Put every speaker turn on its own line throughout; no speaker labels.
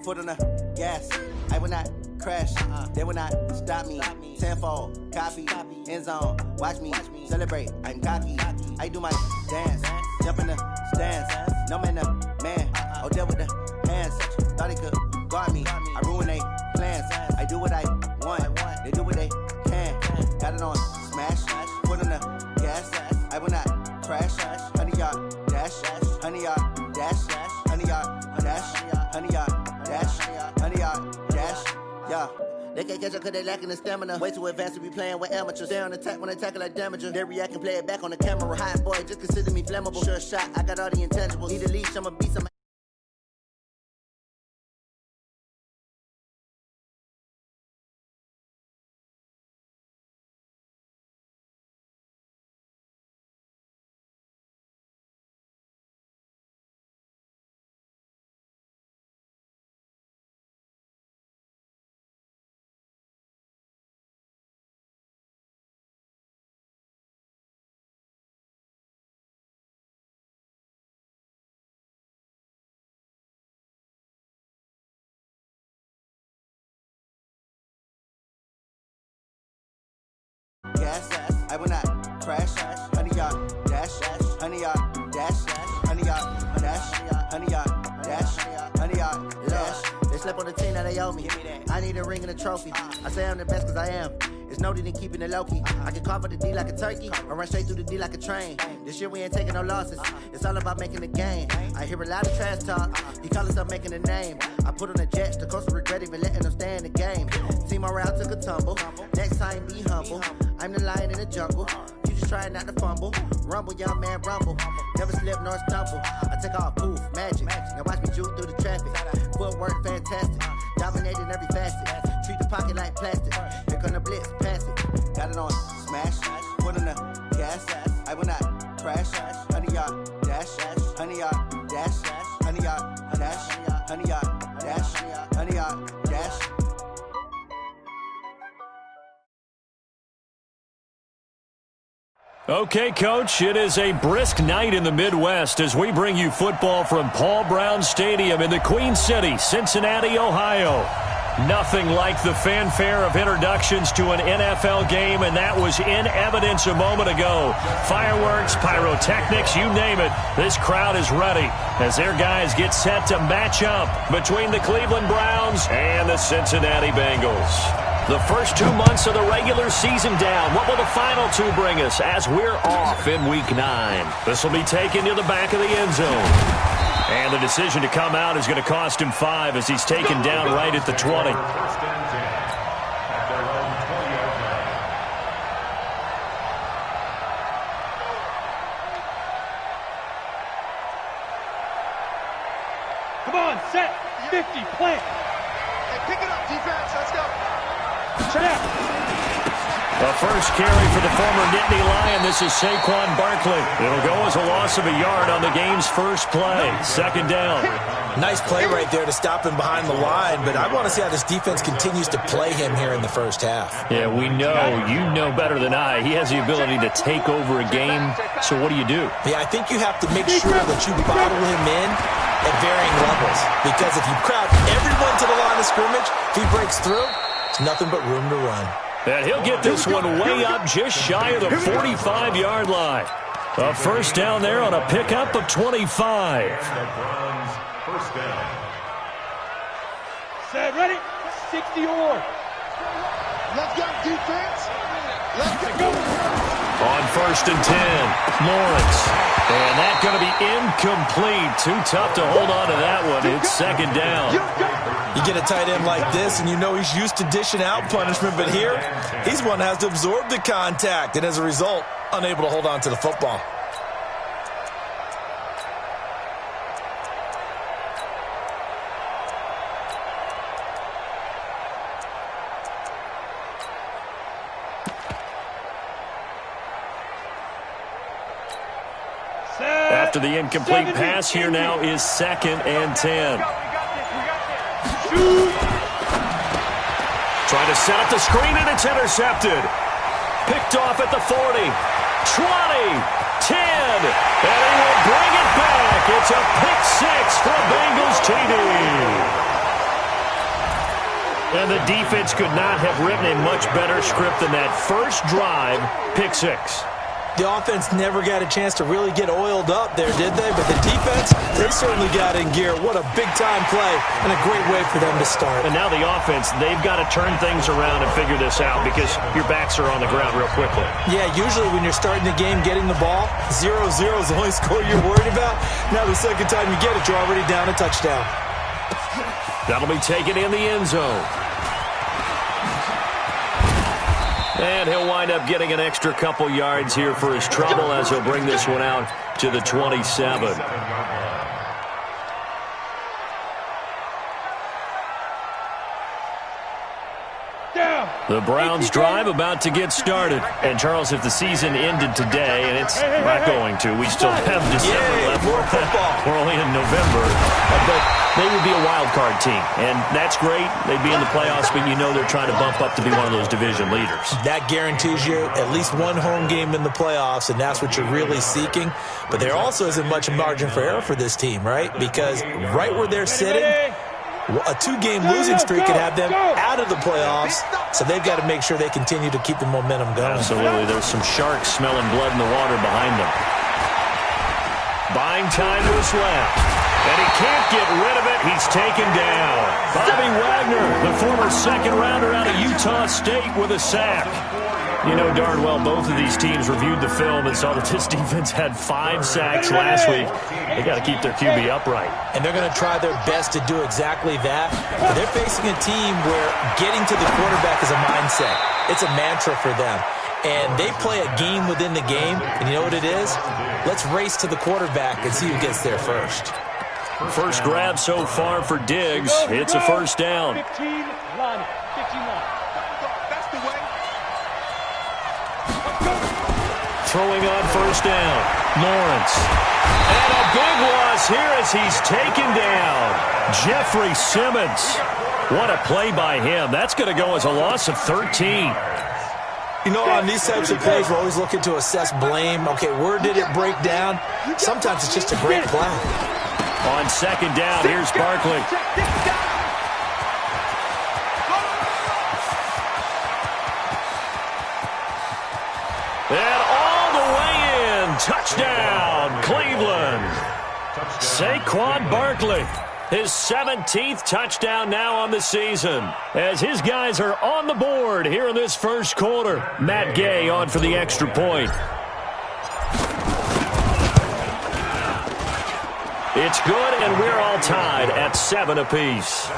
foot on the gas. I will not crash. They will not stop me. Tenfold, copy, end zone. Watch me celebrate. I'm cocky. I do my dance. Jump in the stands. No man, man. Oh, deal with the hands. Thought he could guard me. I ruin they plans. I do what I want. They do what they can. Got it on smash. Foot on the gas. I will not crash. 100-yard dash. 100-yard dash. 100-yard dash. 100-yard dash. 100-yard dash. Yeah. They can't catch up cause they lacking the stamina. Way too advanced to be playing with amateurs. Stay on attack when I tackle like damager. They react and play it back on the camera. Hot boy, just consider me flammable. Sure shot, I got all the intangibles. Need a leash, I'ma beat some. Gas, I will not crash. 100-yard dash, 100-yard dash, 100-yard dash, 100-yard dash, 100-yard dash. They slept on the team that they owe me. I need a ring and a trophy. I say I'm the best cause I am. It's noted in keeping it low-key. I can carve up the D like a turkey or run straight through the D like a train. This year we ain't taking no losses. It's all about making the game. I hear a lot of trash talk. He call himself making a name. I put on the Jets. The coach will regret even letting them stay in the game. Team morale took a tumble. Next time be humble. I'm the lion in the jungle. You just trying not to fumble. Rumble, young man, rumble. Never slip nor stumble. I take off, poof, magic. Now watch me juke through the traffic. Footwork fantastic. Dominating every facet. Treat the pocket like plastic. Here come the blitz, pass it. Got it on smash. Foot on the gas. I will not crash. 100-yard dash. 100-yard dash. 100-yard dash. 100-yard dash. 100-yard dash.
Okay, Coach, it is a brisk night in the Midwest as we bring you football from Paul Brown Stadium in the Queen City, Cincinnati, Ohio. Nothing like the fanfare of introductions to an NFL game, and that was in evidence a moment ago. Fireworks, pyrotechnics, you name it. This crowd is ready as their guys get set to match up between the Cleveland Browns and the Cincinnati Bengals. The first 2 months of the regular season down. What will the final two bring us as we're off in Week 9? This will be taken to the back of the end zone. And the decision to come out is going to cost him 5 as he's taken down right at the 20.
Come on, set, 50, plant.
Hey, pick it up, defense, let's go.
Check out.
The first carry for the former Nittany Lion. This is Saquon Barkley. It'll go as a loss of a yard on the game's first play. Second down.
Nice play right there to stop him behind the line, but I want to see how this defense continues to play him here in the first half.
Yeah, we know. You know better than I. He has the ability to take over a game. So what do?
Yeah, I think you have to make sure that you bottle him in at varying levels, because if you crowd everyone to the line of scrimmage, if he breaks through, it's nothing but room to run.
And he'll get this one way up just shy of the 45-yard line. A first down there on a pickup of 25.
First down.
Set, ready? 60 or.
Let's go, defense. Let's go.
On first and 10, Lawrence. And that's going to be incomplete. Too tough to hold on to that one. It's second down.
You get a tight end like this, and you know he's used to dishing out punishment, but here, he's one that has to absorb the contact, and as a result, unable to hold on to the football.
After the incomplete pass, here now is second and 10. Trying to set up the screen, and it's intercepted. Picked off at the 40, 20, 10, and he will bring it back. It's a pick six for a Bengals TD. And the defense could not have written a much better script than that first drive, pick six.
The offense never got a chance to really get oiled up there, did they? But the defense, they certainly got in gear. What a big-time play and a great way for them to start.
And now the offense, they've got to turn things around and figure this out because your backs are on the ground real quickly.
Yeah, usually when you're starting the game, getting the ball, 0-0 is the only score you're worried about. Now the second time you get it, you're already down a touchdown.
That'll be taken in the end zone. And he'll wind up getting an extra couple yards here for his trouble as he'll bring this one out to the 27. The Browns drive about to get started. And, Charles, if the season ended today, and it's not going to, we still have December left.
More football.
We're only in November. But they would be a wild card team. And that's great. They'd be in the playoffs, but you know they're trying to bump up to be one of those division leaders.
That guarantees you at least one home game in the playoffs, and that's what you're really seeking. But there also isn't much margin for error for this team, right? Because right where they're sitting, a two-game losing streak could have them out of the playoffs, so they've got to make sure they continue to keep the momentum going.
Absolutely. There's some sharks smelling blood in the water behind them. Buying time to his left. And he can't get rid of it. He's taken down. Bobby Wagner, the former second-rounder out of Utah State, with a sack. You know darn well both of these teams reviewed the film and saw that this defense had 5 sacks last week. They got to keep their QB upright.
And they're going to try their best to do exactly that. But they're facing a team where getting to the quarterback is a mindset. It's a mantra for them. And they play a game within the game. And you know what it is? Let's race to the quarterback and see who gets there first.
First grab so far for Diggs. It's a first down.
15 line. 15 line.
That's the way.
Throwing on first down, Lawrence. And a big loss here as he's taken down. Jeffrey Simmons. What a play by him. That's going to go as a loss of 13.
You know, on these types of plays, we're always looking to assess blame. Okay, where did it break down? Sometimes it's just a great play.
On second down, here's Barkley. And all the way in. Touchdown, Cleveland. Saquon Barkley. His 17th touchdown now on the season as his guys are on the board here in this first quarter. Matt Gay on for the extra point. It's good, and we're all tied at 7 apiece.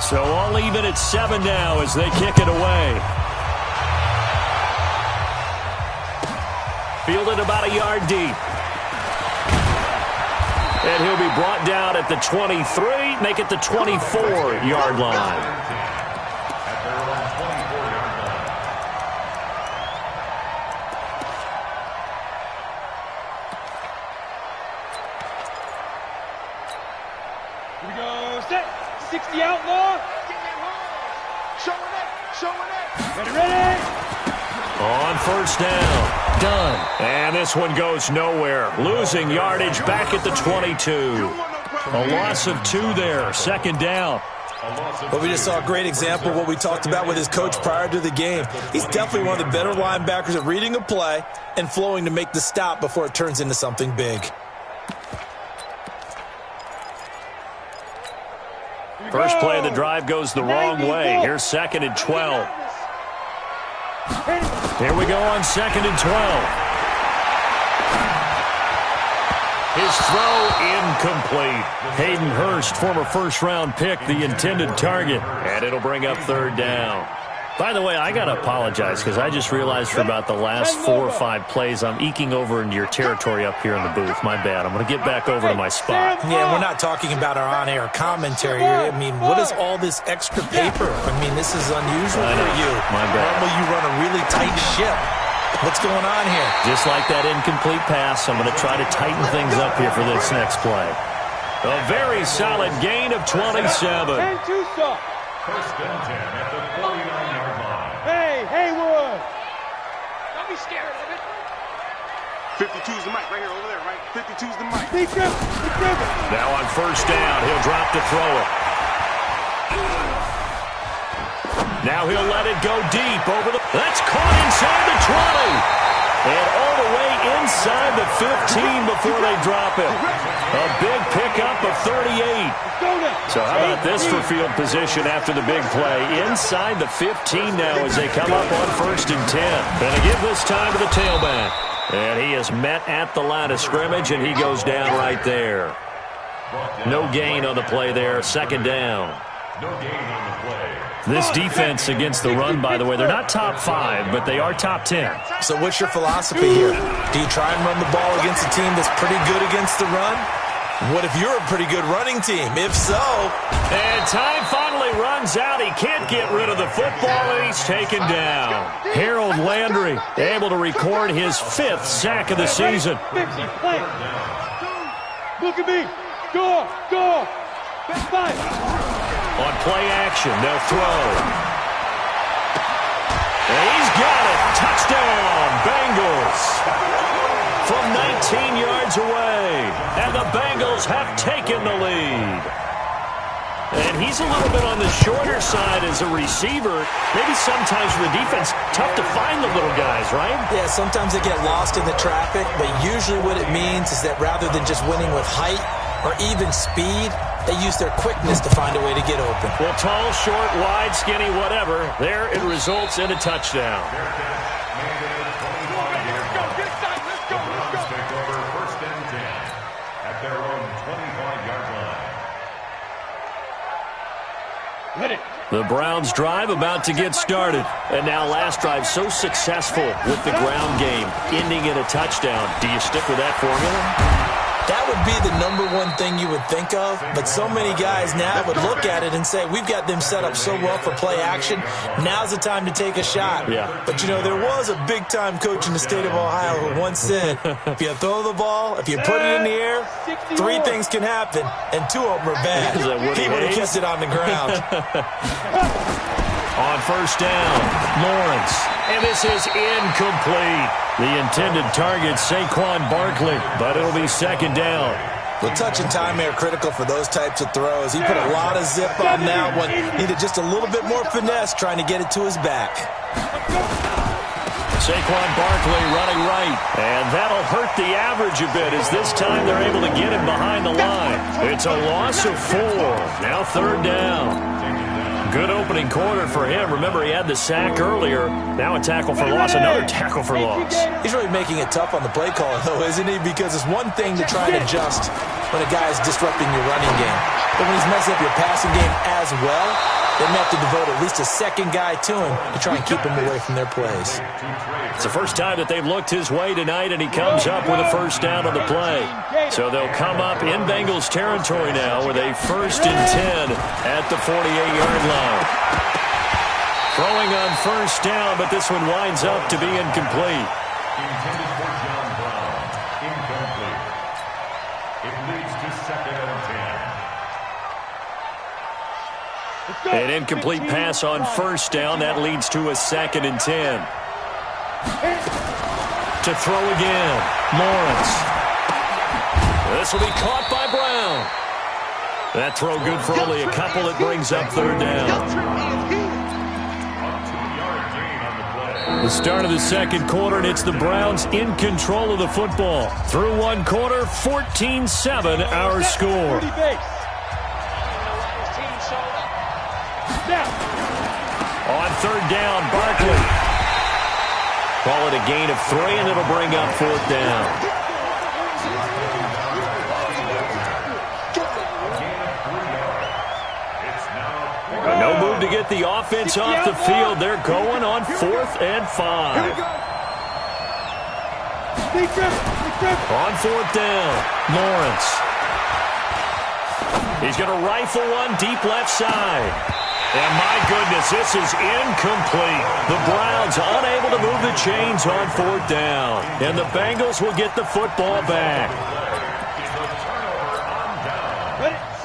So all even at 7 now as they kick it away. Fielded about a yard deep. And he'll be brought down at the 23, make it the 24-yard line.
Here we go. Set. 60 outlaw.
Showing it.
Ready, ready.
On first down. Done. And this one goes nowhere. Losing yardage back at the 22. A loss of 2 there. Second down.
Well, we just saw a great example of what we talked about with his coach prior to the game. He's definitely one of the better linebackers at reading a play and flowing to make the stop before it turns into something big.
First play of the drive goes the wrong way. Here's second and 12. Here we go on second and 12. His throw incomplete. Hayden Hurst, former first-round pick, the intended target. And it'll bring up third down. By the way, I got to apologize because I just realized for about the last 4 or 5 plays, I'm eking over into your territory up here in the booth. My bad. I'm going to get back over to my spot.
Yeah, we're not talking about our on-air commentary here. I mean, what is all this extra paper? I mean, this is unusual for you.
My bad.
Normally you run a really tight ship. What's going on here?
Just like that incomplete pass, I'm going to try to tighten things up here for this next play. A very solid gain of 27.
First and 10 at the 49-yard line.
Hey, Haywood! Don't be scared of it.
52's the mic right here, over there, right? 52's the mic.
Be careful.
Now on first down, he'll drop to throw it. Now he'll let it go deep over the... That's caught inside the 20. And all the way inside the 15 before they drop it. A big pickup of 38. So how about this for field position after the big play? Inside the 15 now as they come up on first and 10. Gonna give this time to the tailback. And he is met at the line of scrimmage, and he goes down right there. No gain on the play there. Second down.
No gain on the play.
This defense against the run, by the way, they're not top 5, but they are top 10.
So what's your philosophy here? Do you try and run the ball against a team that's pretty good against the run? What if you're a pretty good running team? If so...
And time finally runs out. He can't get rid of the football, and he's taken down. Harold Landry able to record his 5th sack of the season.
Look at me. Go. Five.
On play action, they'll throw. And he's got it. Touchdown, Bengals. From 19 yards away. And the Bengals have taken the lead. And he's a little bit on the shorter side as a receiver. Maybe sometimes for the defense, tough to find the little guys, right?
Yeah, sometimes they get lost in the traffic, but usually what it means is that rather than just winning with height or even speed, they use their quickness to find a way to get open.
Well, tall, short, wide, skinny, whatever. There it results in a touchdown. The Browns drive about to get started. And now last drive so successful with the ground game, ending in a touchdown. Do you stick with that formula?
That would be the #1 thing you would think of, but so many guys now would look at it and say, we've got them set up so well for play action, now's the time to take a shot.
Yeah.
But, you know, there was a big-time coach in the state of Ohio who once said, if you throw the ball, if you put it in the air, 3 things can happen, and 2 of them are bad. He would have kept it on the ground.
On first down, Lawrence. And this is incomplete. The intended target, Saquon Barkley, but it'll be second down.
The touch and time are critical for those types of throws. He put a lot of zip on that one. Needed just a little bit more finesse trying to get it to his back.
Saquon Barkley running right. And that'll hurt the average a bit as this time they're able to get him behind the line. It's a loss of 4. Now third down. Good opening quarter for him. Remember, he had the sack earlier. Now a tackle for loss, another tackle for loss.
He's really making it tough on the play call, though, isn't he? Because it's one thing to try and adjust when a guy is disrupting your running game. But when he's messing up your passing game as well, they may have to devote at least a second guy to him to try and keep him away from their plays.
It's the first time that they've looked his way tonight, and he comes up with a first down on the play. So they'll come up in Bengals territory now with a 1st and 10 at the 48-yard line. Throwing on first down, but this one winds up to be incomplete.
Intended for John Brown. Incomplete. It leads to 2nd and 10.
An incomplete pass on first down. That leads to a 2nd and 10. To throw again, Lawrence. This will be caught by Brown. That throw good for only a couple. It brings up third down. The start of the second quarter, and it's the Browns in control of the football. Through one quarter, 14-7 our score. On third down, Barkley. Call it a gain of 3, and it'll bring up 4th down. No move to get the offense off the field. They're going on 4th and 5. On 4th down, Lawrence. He's going to rifle one deep left side. And my goodness, this is incomplete. The Browns unable to move the chains on 4th down. And the Bengals will get the football back.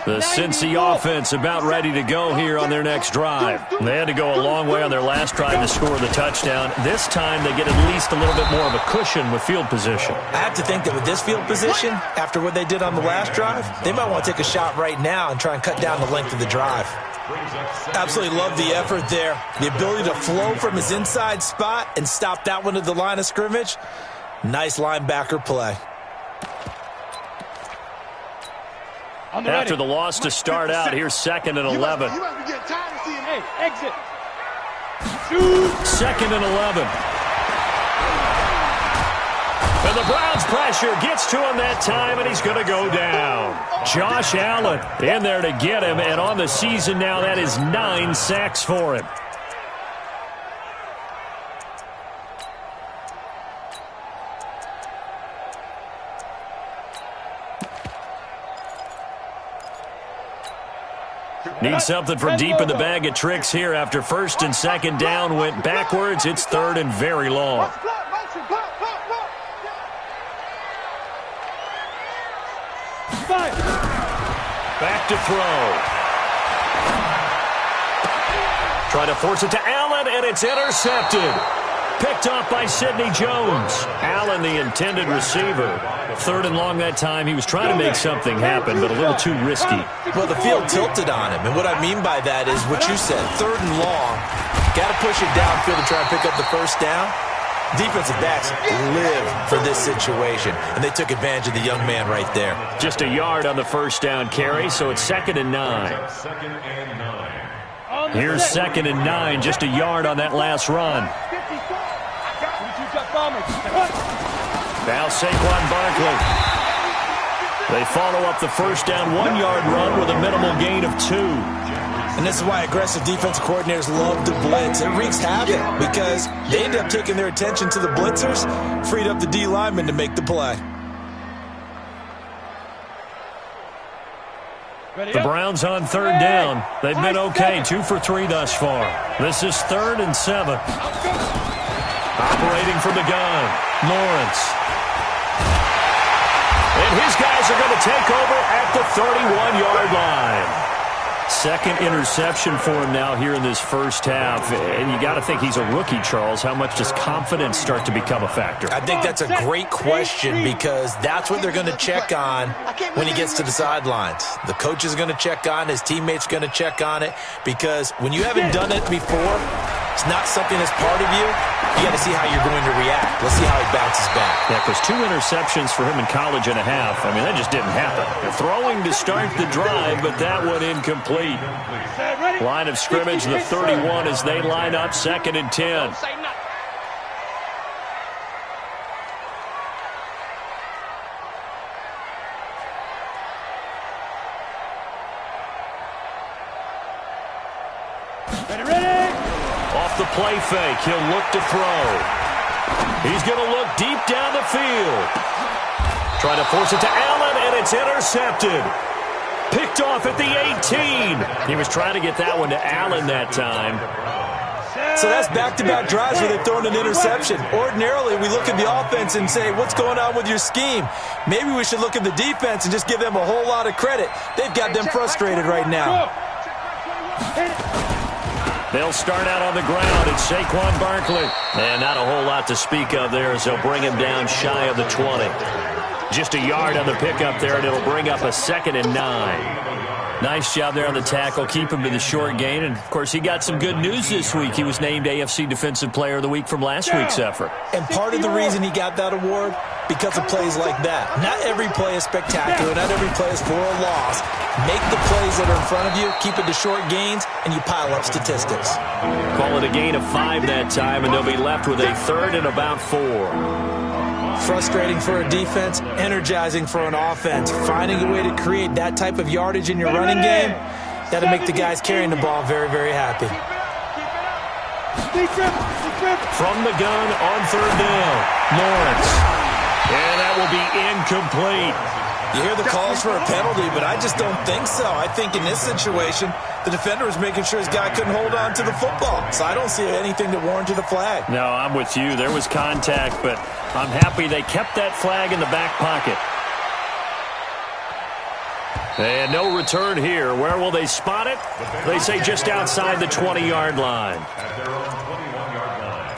The Cincy offense about ready to go here on their next drive. They had to go a long way on their last drive to score the touchdown. This time they get at least a little bit more of a cushion with field position.
I have to think that with this field position, after what they did on the last drive, they might want to take a shot right now and try and cut down the length of the drive. Absolutely love the effort there. The ability to flow from his inside spot and stop that one at the line of scrimmage. Nice linebacker play.
After the loss to start out, here's 2nd and 11.
Hey, exit.
2nd and 11. And the Browns pressure gets to him that time, and he's going to go down. Josh Allen in there to get him, and on the season now, that is 9 sacks for him. Need something from deep in the bag of tricks here after 1st and 2nd down went backwards. It's 3rd and very long. Back to throw. Trying to force it to Allen, and it's intercepted. Picked off by Sidney Jones. Allen, the intended receiver. 3rd and long that time. He was trying to make something happen, but a little too risky.
Well, the field tilted on him, and what I mean by that is what you said, 3rd and long. Got to push it downfield to try and pick up the first down. Defensive backs live for this situation, and they took advantage of the young man right there.
Just a yard on the first down carry, so it's 2nd and 9. Here's 2nd and 9, just a yard on that last run. Now Saquon Barkley. They follow up the first down 1-yard run with a minimal gain of 2.
And this is why aggressive defensive coordinators love to blitz. It wreaks havoc because they end up taking their attention to the blitzers, freed up the D lineman to make the play.
The Browns on 3rd down. They've been okay, 2 for 3 thus far. This is 3rd and 7. Operating from the gun, Lawrence. And his guys are going to take over at the 31-yard line. 2nd interception for him now here in this first half. And you got to think he's a rookie, Charles. How much does confidence start to become a factor?
I think that's a great question because that's what they're going to check on when he gets to the sidelines. The coach is going to check on, his teammates are going to check on it because when you haven't done it before, it's not something that's part of you. You got to see how you're going to react. Let's see how he bounces back.
Yeah, because 2 interceptions for him in college and a half. I mean, that just didn't happen. They're throwing to start the drive, but that one incomplete. Line of scrimmage, the 31 as they line up, 2nd and 10. Off the play fake, he'll look to throw. He's going to look deep down the field. Trying to force it to Allen, and it's intercepted. Picked off at the 18. He was trying to get that one to Allen that time.
So that's back-to-back drives where they've thrown an interception. Ordinarily, we look at the offense and say, what's going on with your scheme? Maybe we should look at the defense and just give them a whole lot of credit. They've got them frustrated right now.
They'll start out on the ground. It's Saquon Barkley. And not a whole lot to speak of there as they'll bring him down shy of the 20. Just a yard on the pickup there, and it'll bring up a 2nd and 9. Nice job there on the tackle. Keep him to the short gain. And, of course, he got some good news this week. He was named AFC Defensive Player of the Week from last week's effort.
And part of the reason he got that award, because of plays like that. Not every play is spectacular. Not every play is for a loss. Make the plays that are in front of you, keep it to short gains, and you pile up statistics.
Call it a gain of 5 that time, and they'll be left with a 3rd and about 4.
Frustrating for a defense, energizing for an offense. Finding a way to create that type of yardage in your running game, that'll make the guys carrying the ball very, very happy.
From the gun on 3rd down, Lawrence. And that will be incomplete.
You hear the calls for a penalty, but I just don't think so. I think in this situation, the defender was making sure his guy couldn't hold on to the football. So I don't see anything that warranted a flag.
No, I'm with you. There was contact, but I'm happy they kept that flag in the back pocket. And no return here. Where will they spot it? They say just outside the 20-yard line.
At their own 21-yard line.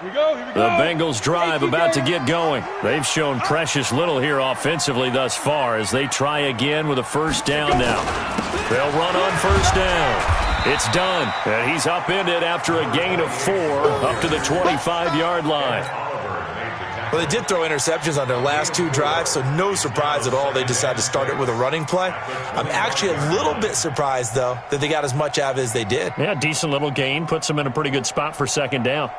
Here we go.
The Bengals drive about to get going. They've shown precious little here offensively thus far as they try again with a first down now. They'll run on first down. It's done. And he's upended after a gain of 4 up to the 25-yard line.
Well, they did throw interceptions on their last 2 drives, so no surprise at all they decided to start it with a running play. I'm actually a little bit surprised, though, that they got as much out of it as they did.
Yeah, decent little gain. Puts them in a pretty good spot for second down.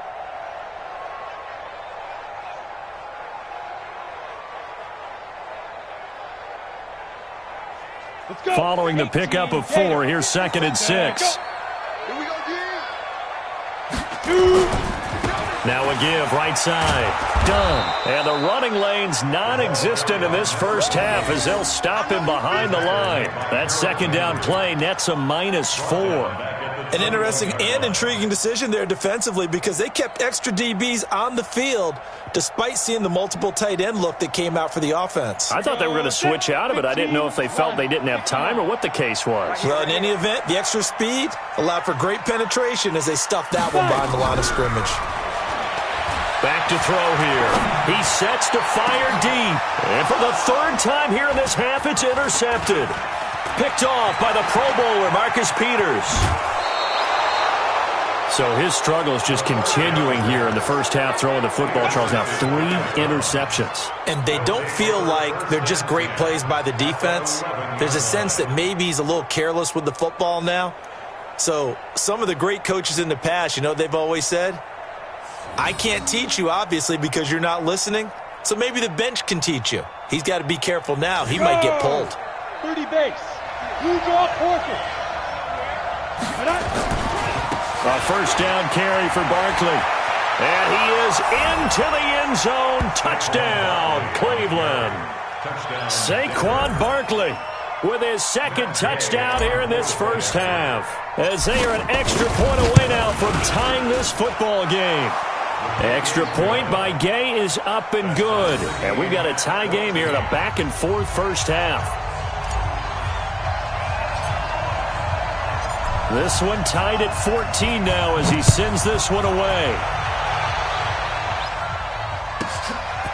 Following the pickup of 4, here's 2nd and 6.
Here we go,
Now a give, right side. Done. And the running lane's non-existent in this first half as they'll stop him behind the line. That second down play nets a -4.
An interesting and intriguing decision there defensively because they kept extra DBs on the field despite seeing the multiple tight end look that came out for the offense.
I thought they were going to switch out of it. I didn't know if they felt they didn't have time or what the case was.
Well, in any event, the extra speed allowed for great penetration as they stuffed that one behind the line of scrimmage.
Back to throw here. He sets to fire deep. And for the 3rd time here in this half, it's intercepted. Picked off by the Pro Bowler, Marcus Peters. So his struggle is just continuing here in the first half, throwing the football, Charles. Now 3 interceptions.
And they don't feel like they're just great plays by the defense. There's a sense that maybe he's a little careless with the football now. So some of the great coaches in the past, you know, they've always said, I can't teach you, obviously, because you're not listening. So maybe the bench can teach you. He's got to be careful now. He might get pulled.
30 base. You draw portion.
A first down carry for Barkley. And he is into the end zone. Touchdown, Cleveland. Saquon Barkley with his 2nd touchdown here in this first half. As they are an extra point away now from tying this football game. Extra point by Gay is up and good. And we've got a tie game here in a back-and-forth first half. This one tied at 14 now as he sends this one away.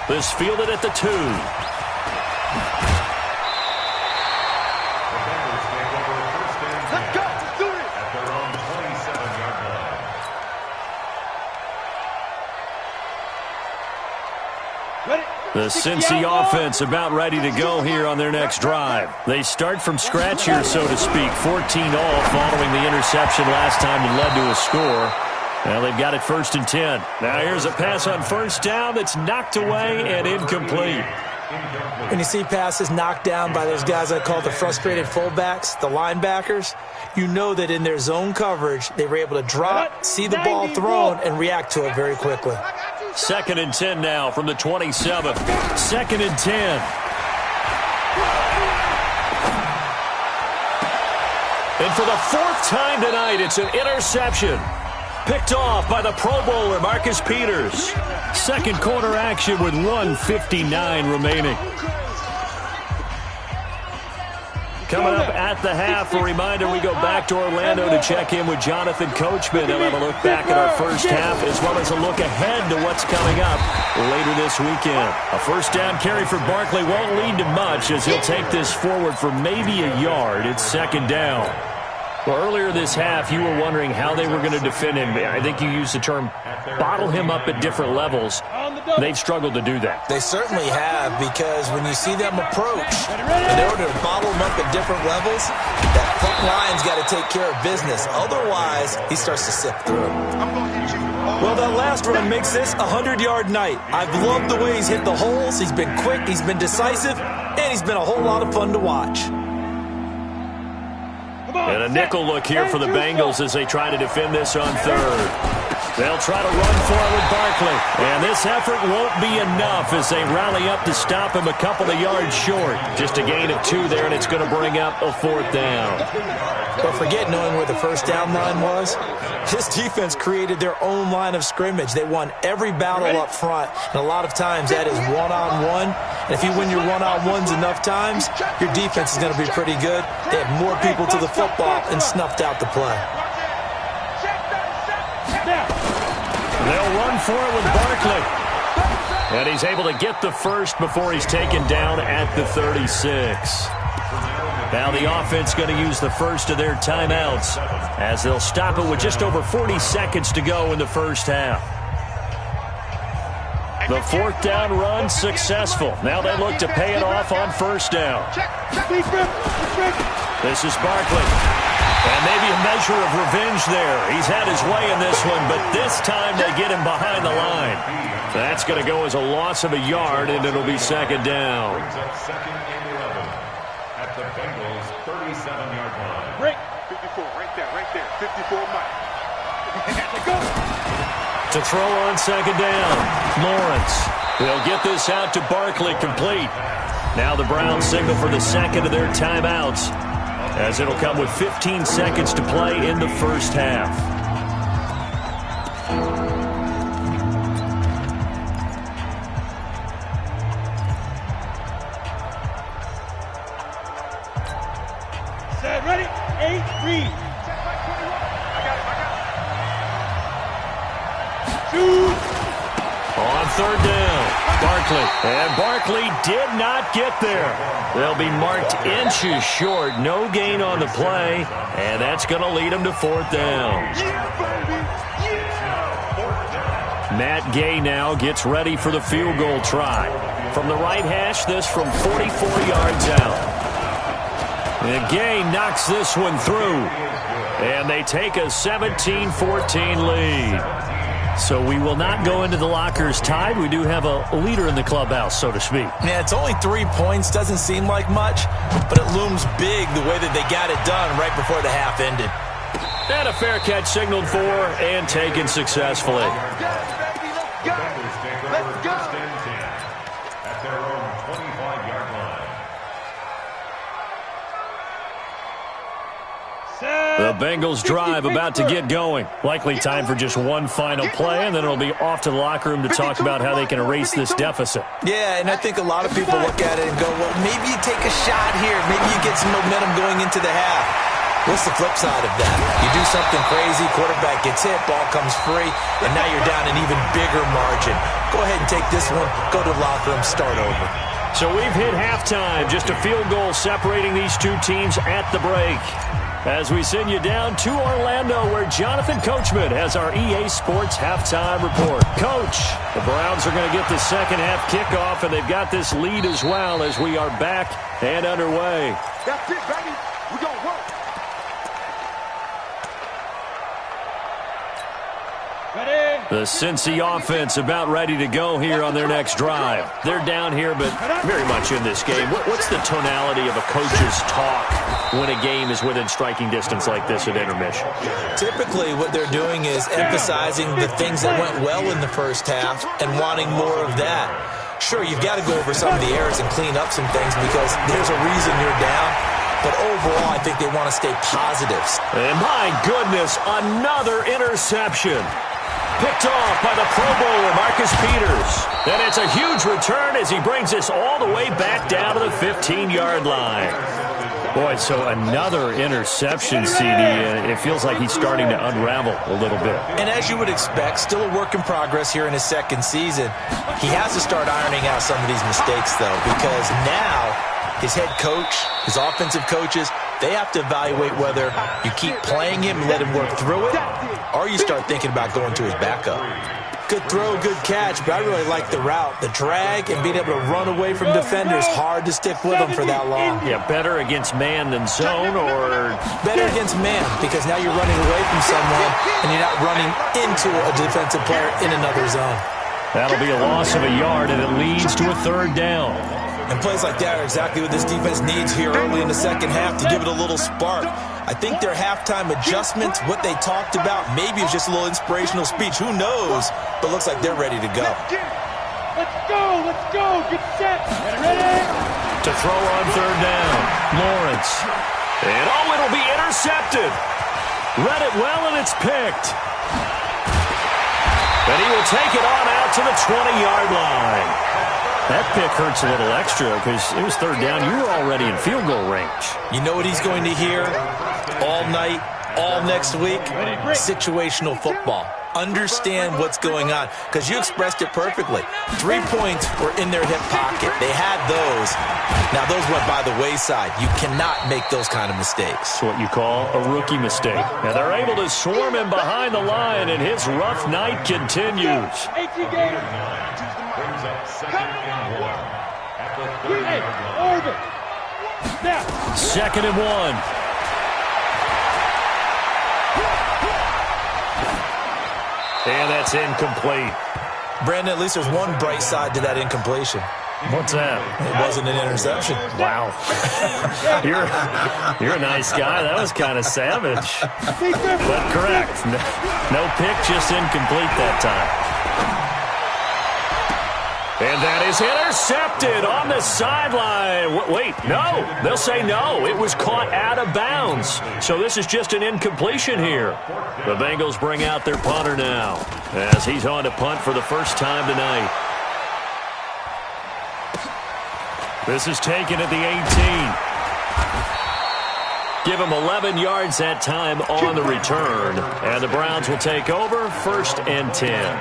This fielded at the 2.
Let's go. Let's do it.
At their own 27-yard line.
The Cincy offense about ready to go here on their next drive. They start from scratch here, so to speak. 14-all following the interception last time that led to a score. Well, they've got it 1st and 10. Now here's a pass on first down that's knocked away and incomplete.
When you see passes knocked down by those guys I call the frustrated fullbacks, the linebackers, you know that in their zone coverage, they were able to drop, see the ball thrown, and react to it very quickly.
2nd and 10 now from the 27. 2nd and 10. And for the 4th time tonight, it's an interception. Picked off by the Pro Bowler, Marcus Peters. Second quarter action with 1:59 remaining. Coming up at the half, a reminder, we go back to Orlando to check in with Jonathan Coachman. He'll have a look back at our first half as well as a look ahead to what's coming up later this weekend. A first down carry for Barkley won't lead to much as he'll take this forward for maybe a yard. It's 2nd down. Well, earlier this half, you were wondering how they were going to defend him. I think you used the term bottle him up at different levels. They've struggled to do that.
They certainly have, because when you see them approach, in order to bottle them up at different levels, that front line's got to take care of business. Otherwise, he starts to sift through. Well, that last run makes this a 100-yard night. I've loved the way he's hit the holes. He's been quick, he's been decisive, and he's been a whole lot of fun to watch.
And a nickel look here for the Bengals as they try to defend this on 3rd. They'll try to run for it with Barkley. And this effort won't be enough as they rally up to stop him a couple of yards short. Just a gain of 2 there, and it's going to bring up a 4th down.
But forget knowing where the first down line was. This defense created their own line of scrimmage. They won every battle up front, and a lot of times that is one-on-one. And if you win your one-on-ones enough times, your defense is going to be pretty good. They had more people to the football and snuffed out the play.
They'll run for it with Barkley. And he's able to get the first before he's taken down at the 36. Now the offense going to use the first of their timeouts as they'll stop it with just over 40 seconds to go in the first half. The 4th down run successful. Now they look to pay it off on 1st down. This is Barkley. And maybe a measure of revenge there. He's had his way in this one, but this time they get him behind the line. That's going to go as a loss of a yard, and it'll be 2nd down.
Second and 11 at the Bengals' 37-yard line.
Break. 54, right there. 54, Mike.
To throw on 2nd down, Lawrence. They'll get this out to Barkley complete. Now the Browns signal for the 2nd of their timeouts, as it'll come with 15 seconds to play in the first half.
Set, ready, 8, read. Shoot.
On 3rd down, Barkley. And Barkley did not get there. They'll be marked inches short. No gain on the play. And that's going to lead them to 4th down. Matt Gay now gets ready for the field goal try. From the right hash, this from 44 yards out. And Gay knocks this one through. And they take a 17-14 lead. So we will not go into the lockers tied. We do have a leader in the clubhouse, so to speak.
Yeah, it's only 3 points. Doesn't seem like much, but it looms big the way that they got it done right before the half ended.
And a fair catch signaled for and taken successfully.
Bengals take over 1st and 10 at their own 25-yard line.
The Bengals drive about to get going. Likely time for just one final play, and then it'll be off to the locker room to talk about how they can erase this deficit.
Yeah, and I think a lot of people look at it and go, well, maybe you take a shot here. Maybe you get some momentum going into the half. What's the flip side of that? You do something crazy, quarterback gets hit, ball comes free, and now you're down an even bigger margin. Go ahead and take this one, go to the locker room, start over.
So we've hit halftime. Just a field goal separating these two teams at the break. As we send you down to Orlando, where Jonathan Coachman has our EA Sports halftime report. Coach, the Browns are going to get the second half kickoff, and they've got this lead as well as we are back and underway.
That's it, baby. We're going to work.
The Cincy offense about ready to go here on their next drive. They're down here, but very much in this game. What's the tonality of a coach's talk when a game is within striking distance like this at intermission?
Typically, what they're doing is emphasizing the things that went well in the first half and wanting more of that. Sure, you've got to go over some of the errors and clean up some things because there's a reason you're down. But overall, I think they want to stay positive.
And my goodness, another interception. Picked off by the Pro Bowler, Marcus Peters. And it's a huge return as he brings us all the way back down to the 15-yard line. Boy, so another interception, CD. It feels like he's starting to unravel a little bit.
And as you would expect, still a work in progress here in his second season. He has to start ironing out some of these mistakes, though, because now his head coach, his offensive coaches, they have to evaluate whether you keep playing him and let him work through it, or you start thinking about going to his backup. Good throw, good catch, but I really like the route. The drag and being able to run away from defenders, hard to stick with them for that long.
Yeah, better against man than zone, or?
Better against man, because now you're running away from someone and you're not running into a defensive player in another zone.
That'll be a loss of a yard, and it leads to a third down.
And plays like that are exactly what this defense needs here early in the second half to give it a little spark. I think their halftime adjustments, what they talked about, maybe it was just a little inspirational speech. Who knows? But looks like they're ready to go.
Let's go, get set, get ready.
To throw on third down, Lawrence. And it'll be intercepted. Read it well, and it's picked. And he will take it on out to the 20-yard line. That pick hurts a little extra because it was third down. You were already in field goal range.
You know what he's going to hear all night, all next week? Situational football. Understand what's going on, because you expressed it perfectly. 3 points were in their hip pocket. They had those. Now, those went by the wayside. You cannot make those kind of mistakes.
It's what you call a rookie mistake. And they're able to swarm him behind the line, and his rough night continues.
18 games.
Brings up 2nd and 1 at the 30-yard line.
Orbit. Snap.
2nd and 1. And that's incomplete.
Brandon, at least there's one bright side to that incompletion.
What's that?
It wasn't an interception.
Wow. You're a nice guy. That was kind of savage. But correct. No pick, just incomplete that time. And that is intercepted on the sideline. Wait, no. They'll say no. It was caught out of bounds. So this is just an incompletion here. The Bengals bring out their punter now as he's on to punt for the first time tonight. This is taken at the 18. Give him 11 yards that time on the return. And the Browns will take over 1st and 10.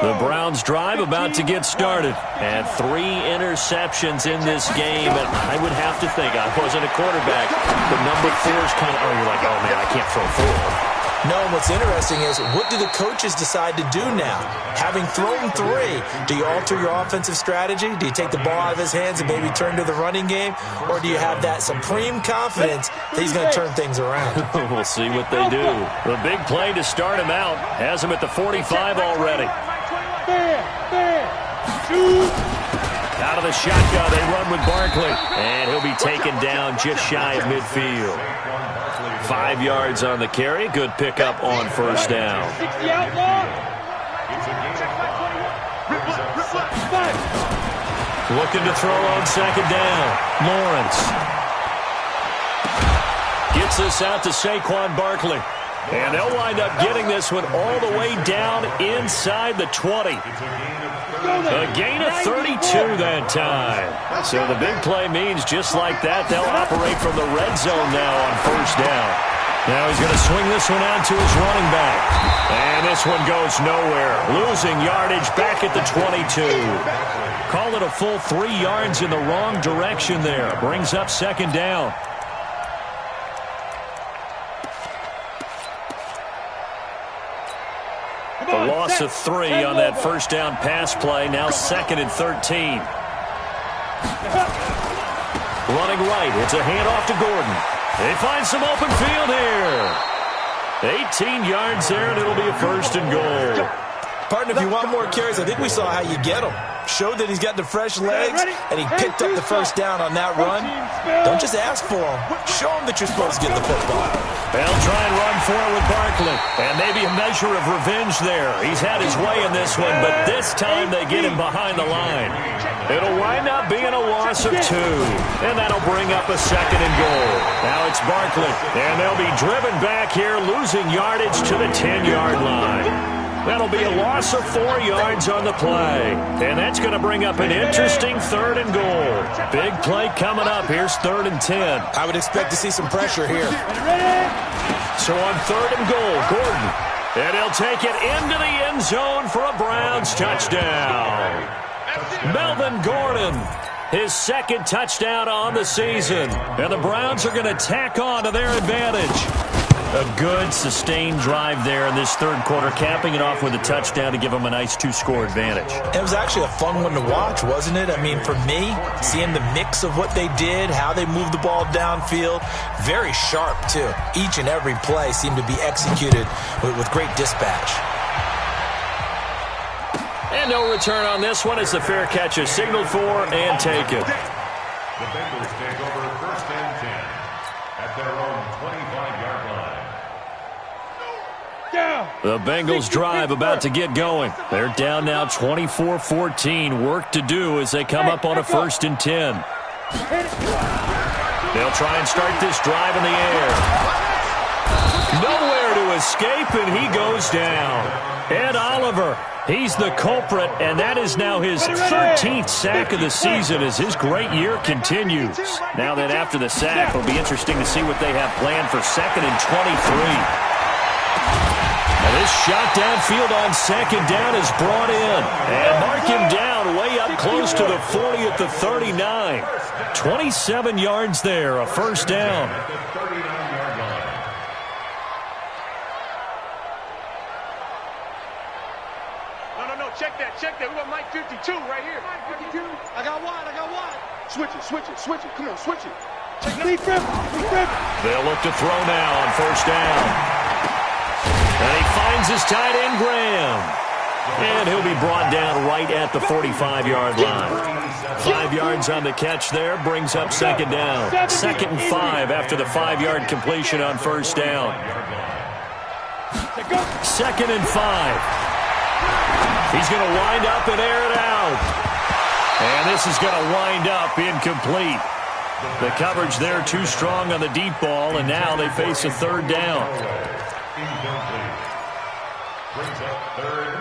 The Browns drive about to get started. And 3 interceptions in this game. And I would have to think, I wasn't a quarterback, but number 4 is kind of, you're like, oh, man, I can't throw 4.
No, what's interesting is, what do the coaches decide to do now? Having thrown 3, do you alter your offensive strategy? Do you take the ball out of his hands and maybe turn to the running game? Or do you have that supreme confidence that he's going to turn things around?
We'll see what they do. The big play to start him out has him at the 45 already. Out of the shotgun, they run with Barkley. And he'll be taken down just shy of midfield. 5 yards on the carry. Good pickup on first down. Looking to throw on second down. Lawrence. Gets this out to Saquon Barkley. And they'll wind up getting this one all the way down inside the 20. A gain of 32 that time. So the big play means just like that, they'll operate from the red zone now on first down. Now he's going to swing this one out to his running back. And this one goes nowhere. Losing yardage back at the 22. Call it a full 3 yards in the wrong direction there. Brings up second down. A loss of 3 on that first down pass play. Now 2nd and 13. Running right. It's a handoff to Gordon. They find some open field here. 18 yards there, and it'll be a 1st and goal.
Partner, if you want more carries, I think we saw how you get them. Showed that he's got the fresh legs, and he picked up the first down on that run. Don't just ask for them. Show him that you're supposed to get the football.
They'll try and run for it with Barkley. And maybe a measure of revenge there. He's had his way in this one, but this time they get him behind the line. It'll wind up being a loss of 2. And that'll bring up a 2nd and goal. Now it's Barkley. And they'll be driven back here, losing yardage to the 10-yard line. That'll be a loss of 4 yards on the play. And that's going to bring up an interesting 3rd and goal. Big play coming up. Here's 3rd and 10.
I would expect to see some pressure here.
So on 3rd and goal, Gordon. And he'll take it into the end zone for a Browns touchdown. Melvin Gordon, his 2nd touchdown on the season. And the Browns are going to tack on to their advantage. A good, sustained drive there in this 3rd quarter, capping it off with a touchdown to give them a nice 2-score advantage.
It was actually a fun one to watch, wasn't it? I mean, for me, seeing the mix of what they did, how they moved the ball downfield, very sharp, too. Each and every play seemed to be executed with great dispatch.
And no return on this one as the fair catch is signaled for and taken.
The Bengals take over 1st and 10 at their own 25-yard line.
The Bengals drive about to get going. They're down now 24-14. Work to do as they come up on a 1st and 10. They'll try and start this drive in the air. Nowhere to escape, and he goes down. Ed Oliver, he's the culprit, and that is now his 13th sack of the season as his great year continues. Now that after the sack, it'll be interesting to see what they have planned for 2nd and 23. And this shot downfield on 2nd down is brought in. And mark him down way up close to the 40 at the 39. 27 yards there, a 1st down.
No, check that. We got Mike 52 right here. Mike 52. I got wide. Switch it. Come on, switch it. Check that.
They'll look to throw now on 1st down. And he finds his tight end, Graham. And he'll be brought down right at the 45-yard line. 5 yards on the catch there, brings up 2nd down. 2nd and 5 after the 5-yard completion on 1st down. 2nd and 5. He's going to wind up and air it out. And this is going to wind up incomplete. The coverage there too strong on the deep ball, and now they face a 3rd down.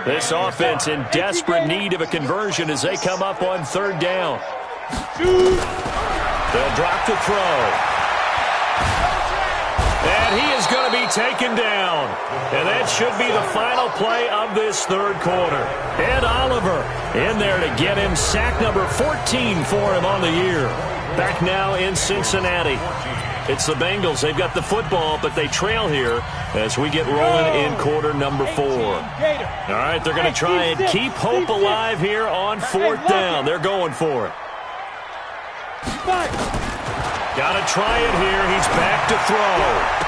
This offense in desperate need of a conversion as they come up on 3rd down. They'll drop the throw. And he is going to be taken down. And that should be the final play of this 3rd quarter. Ed Oliver in there to get him sack number 14 for him on the year. Back now in Cincinnati. It's the Bengals. They've got the football, but they trail here as we get rolling in quarter number 4. All right, they're going to try and keep hope alive here on 4th down. They're going for it. Got to try it here. He's back to throw.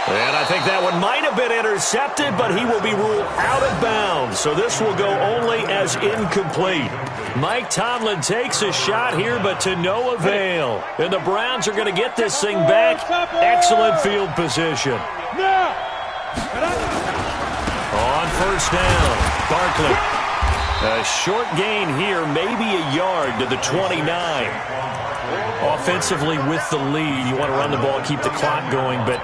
And I think that one might have been intercepted, but he will be ruled out of bounds. So this will go only as incomplete. Mike Tomlin takes a shot here, but to no avail. And the Browns are going to get this thing back. Excellent field position. On 1st down, Barkley. A short gain here, maybe a yard to the 29. Offensively with the lead, you want to run the ball, keep the clock going, but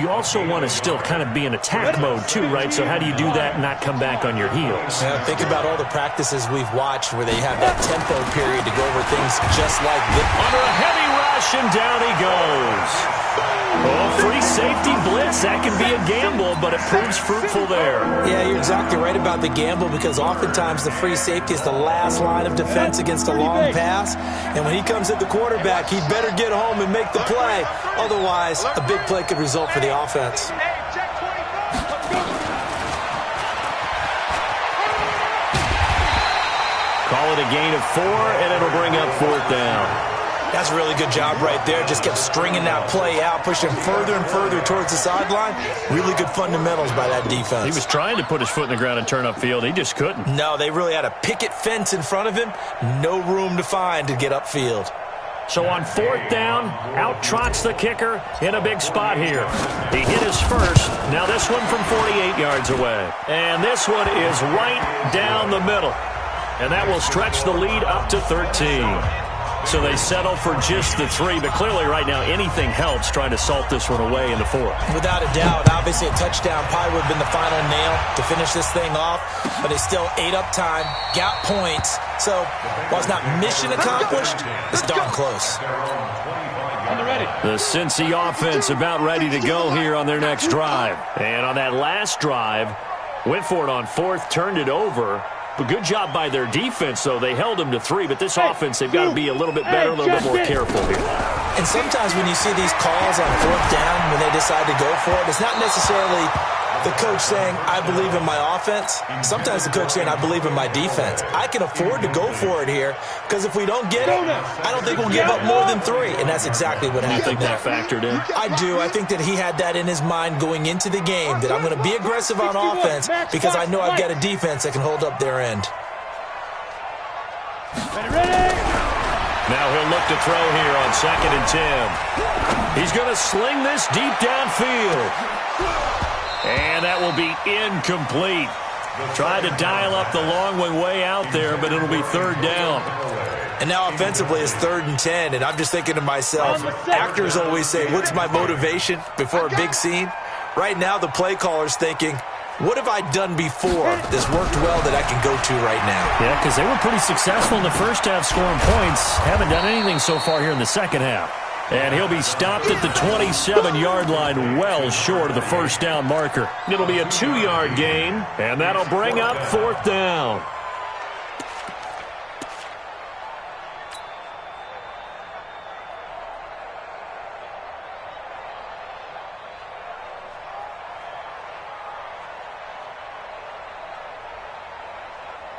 you also want to still kind of be in attack mode too, right? So how do you do that and not come back on your heels?
Yeah, think about all the practices we've watched where they have that tempo period to go over things just like this.
Under a heavy rush, and down he goes. Oh, free safety blitz, that can be a gamble, but it proves fruitful there.
Yeah, you're exactly right about the gamble because oftentimes the free safety is the last line of defense against a long pass. And when he comes at the quarterback, he'd better get home and make the play. Otherwise, a big play could result for the offense.
Call it a gain of 4, and it'll bring up 4th down.
That's a really good job right there. Just kept stringing that play out, pushing further and further towards the sideline. Really good fundamentals by that defense.
He was trying to put his foot in the ground and turn upfield. He just couldn't.
No, they really had a picket fence in front of him. No room to find to get upfield.
So on 4th down, out trots the kicker in a big spot here. He hit his first. Now this one from 48 yards away. And this one is right down the middle. And that will stretch the lead up to 13. So they settle for just the 3, but clearly right now anything helps trying to salt this one away in the 4th.
Without a doubt, obviously a touchdown probably would have been the final nail to finish this thing off, but they still ate up time, got points. So while it's not mission accomplished, it's darn close.
The Cincy offense about ready to go here on their next drive. And on that last drive, went for it on 4th, turned it over. But good job by their defense, though. They held them to 3, but this offense, they've got to be a little bit better, a little bit more careful here.
And sometimes when you see these calls on 4th down, when they decide to go for it, it's not necessarily The coach saying, I believe in my offense. Sometimes the coach saying, I believe in my defense. I can afford to go for it here because if we don't get it, I don't think we'll give up more than 3. And that's exactly what happened.
You think that factored in?
I do. I think that he had that in his mind going into the game, that I'm going to be aggressive on offense because I know I've got a defense that can hold up their end.
Now he'll look to throw here on 2nd and 10. He's going to sling this deep downfield. And that will be incomplete. Tried to dial up the long one way out there, but it'll be 3rd down.
And now offensively it's 3rd and 10, and I'm just thinking to myself, actors always say, what's my motivation before a big scene? Right now the play caller's thinking, what have I done before that's worked well that I can go to right now?
Yeah, because they were pretty successful in the first half scoring points. Haven't done anything so far here in the second half. And he'll be stopped at the 27-yard line, well short of the 1st down marker. It'll be a 2-yard gain, and that'll bring up 4th down.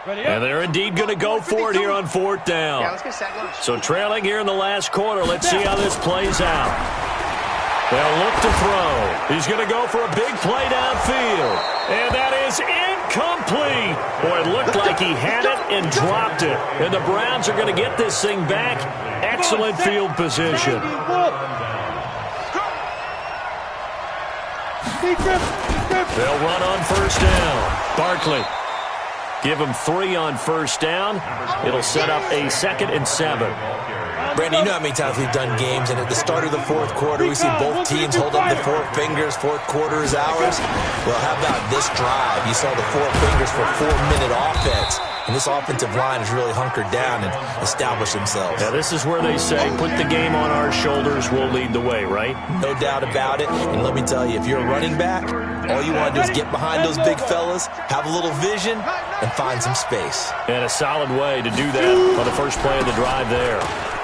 And they're indeed going to go for it here on 4th down.
Yeah, let's get sack lunch.
So trailing here in the last quarter. Let's see how this plays out. They'll look to throw. He's going to go for a big play downfield. And that is incomplete. Boy, it looked like he had it and dropped it. And the Browns are going to get this thing back. Excellent field position. They'll run on 1st down. Barkley. Give him 3 on 1st down. It'll set up a 2nd and 7.
Brandon, you know how many times we've done games, and at the start of the 4th quarter, we see both teams hold up the 4 fingers, 4th quarter is ours. Well, how about this drive? You saw the 4 fingers for 4-minute offense, and this offensive line has really hunkered down and established themselves.
Yeah, this is where they say, put the game on our shoulders, we'll lead the way, right?
No doubt about it, and let me tell you, if you're a running back, all you want to do is get behind those big fellas, have a little vision, and find some space.
And a solid way to do that on the first play of the drive there.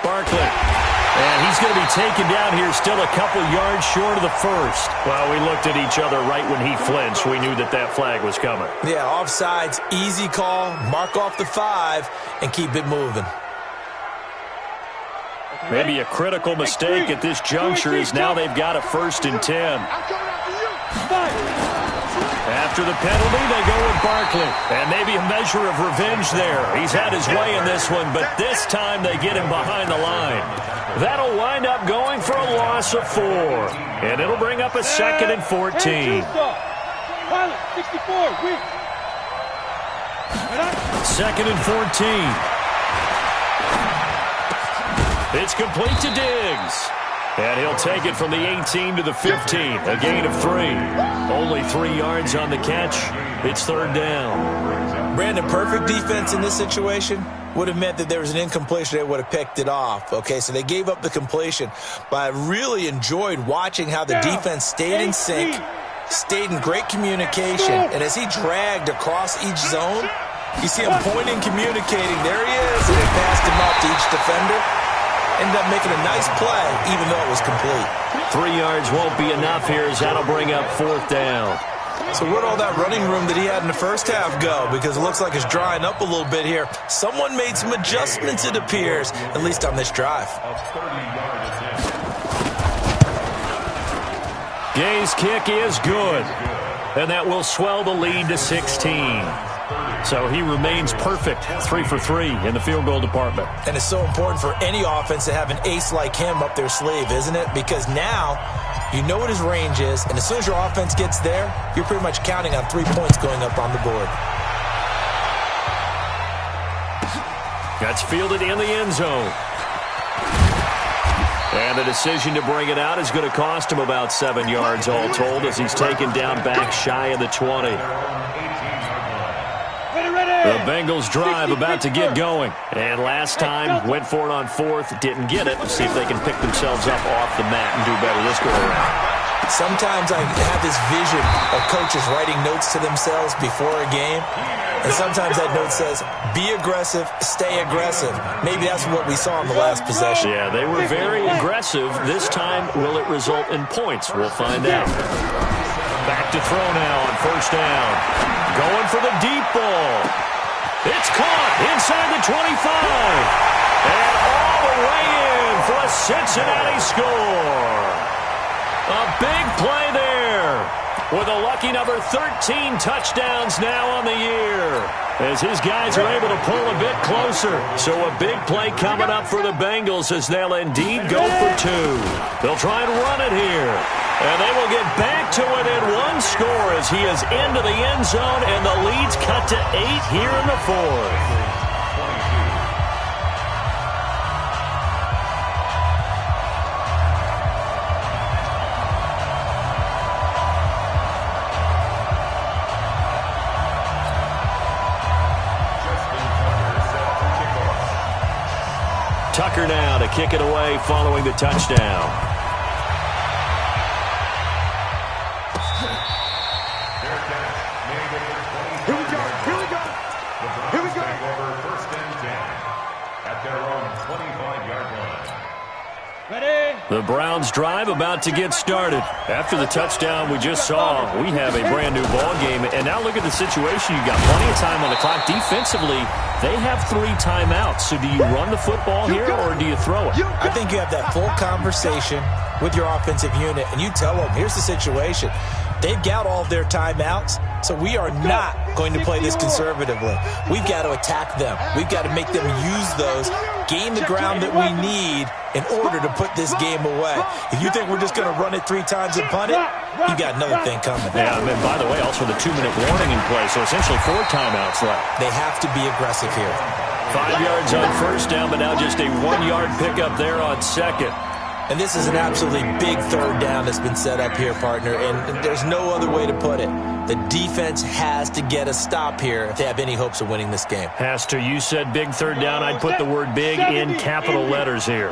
Barkley. And he's going to be taken down here still a couple yards short of the 1st. Well, we looked at each other right when he flinched. We knew that that flag was coming.
Yeah, offsides, easy call, mark off the 5, and keep it moving.
Maybe a critical mistake at this juncture is now they've got a 1st and 10. After the penalty, they go with Barkley. And maybe a measure of revenge there. He's had his way in this one, but this time they get him behind the line. That'll wind up going for a loss of 4. And it'll bring up a 2nd and 14. 2nd and 14. It's complete to Diggs. And he'll take it from the 18 to the 15. A gain of 3. Only 3 yards on the catch. It's 3rd down.
Brandon, perfect defense in this situation would have meant that there was an incompletion. They would have picked it off. Okay, so they gave up the completion. But I really enjoyed watching how the defense stayed in sync, stayed in great communication. And as he dragged across each zone, you see him pointing, communicating. There he is. And they passed him up to each defender. Ended up making a nice play, even though it was complete.
3 yards won't be enough here as that'll bring up 4th down.
So where'd all that running room that he had in the first half go? Because it looks like it's drying up a little bit here. Someone made some adjustments, it appears, at least on this drive.
Gay's kick is good. And that will swell the lead to 16. So he remains perfect, 3 for 3 in the field goal department.
And it's so important for any offense to have an ace like him up their sleeve, isn't it? Because now you know what his range is, and as soon as your offense gets there, you're pretty much counting on 3 points going up on the board.
That's fielded in the end zone. And the decision to bring it out is going to cost him about 7 yards all told as he's taken down back shy of the 20. The Bengals drive about to get going. And last time, went for it on 4th, didn't get it. See if they can pick themselves up off the mat and do better this go around.
Sometimes I have this vision of coaches writing notes to themselves before a game. And sometimes that note says, be aggressive, stay aggressive. Maybe that's what we saw in the last possession.
Yeah, they were very aggressive. This time, will it result in points? We'll find out. Back to throw now on first down. Going for the deep ball. It's caught inside the 25. And all the way in for a Cincinnati score. A big play there. With a lucky number 13 touchdowns now on the year. As his guys are able to pull a bit closer. So a big play coming up for the Bengals as they'll indeed go for 2. They'll try and run it here. And they will get back to within 1 score as he is into the end zone. And the lead's cut to 8 here in the 4th. Tucker now to kick it away following the touchdown.
Here we go. Here we go. Here we go.
First and 10 at their own 25-yard line.
Ready?
The Browns drive about to get started. After the touchdown we just saw, we have a brand new ball game. And now look at the situation. You've got plenty of time on the clock. Defensively, they have 3 timeouts. So do you run the football here or do you throw it?
I think you have that full conversation with your offensive unit, and you tell them, here's the situation. They've got all of their timeouts, so we are not going to play this conservatively. We've got to attack them. We've got to make them use those, gain the ground that we need in order to put this game away. If you think we're just going to run it 3 times and punt it, you got another thing coming.
Yeah, and by the way, also the 2-minute warning in play, so essentially 4 timeouts left.
They have to be aggressive here.
5 yards on first down, but now just a 1-yard pickup there on second.
And this is an absolutely big third down that's been set up here, partner, and there's no other way to put it. The defense has to get a stop here if they have any hopes of winning this game.
Has to. You said big third down. I'd put the word big in capital letters here.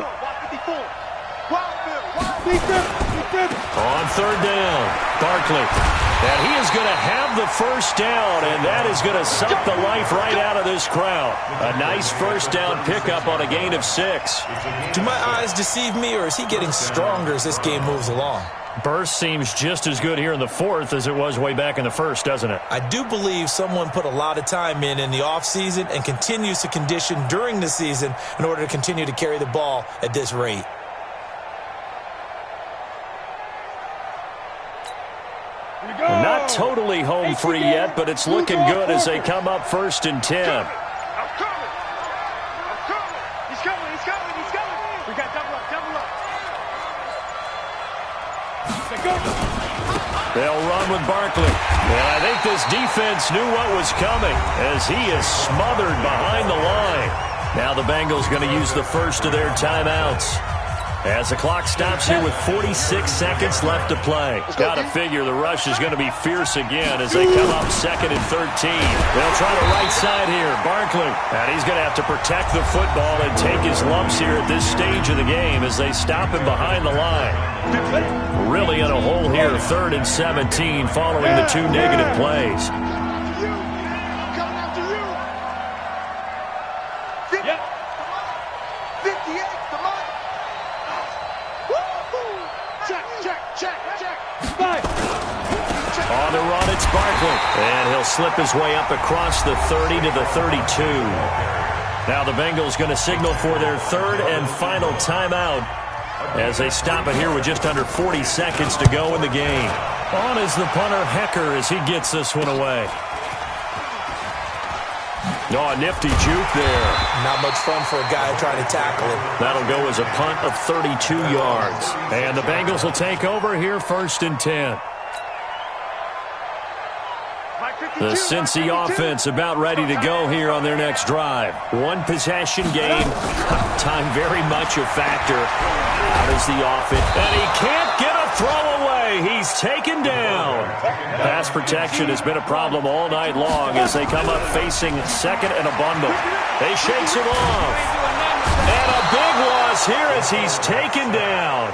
On third down, Barkley. And he is going to have the first down, and that is going to suck the life right out of this crowd. A nice first down pickup on a gain of 6.
Do my eyes deceive me, or is he getting stronger as this game moves along?
Burst seems just as good here in the 4th as it was way back in the 1st, doesn't it?
I do believe someone put a lot of time in the offseason and continues to condition during the season in order to continue to carry the ball at this rate.
Not totally home free yet, but it's looking good as they come up 1st and 10.
I'm coming. He's coming. We got double up.
They'll run with Barkley. And I think this defense knew what was coming as he is smothered behind the line. Now the Bengals going to use the first of their timeouts. As the clock stops here with 46 seconds left to play. Got to figure the rush is going to be fierce again as they come up 2nd and 13. They'll try the right side here. Barkley. And he's going to have to protect the football and take his lumps here at this stage of the game as they stop him behind the line. Really in a hole here, 3rd and 17 following the 2 negative plays. On the run, it's Barkley. And he'll slip his way up across the 30 to the 32. Now the Bengals going to signal for their 3rd and final timeout as they stop it here with just under 40 seconds to go in the game. On is the punter, Hecker, as he gets this one away. Oh, a nifty juke there.
Not much fun for a guy trying to tackle it.
That'll go as a punt of 32 yards. And the Bengals will take over here 1st and 10. The Cincy offense about ready to go here on their next drive. 1 possession game. Time very much a factor. How does the offense? And he can't get a throw away. He's taken down. Pass protection has been a problem all night long as they come up facing 2nd and a bundle. They shakes him off. And a big loss here as he's taken down.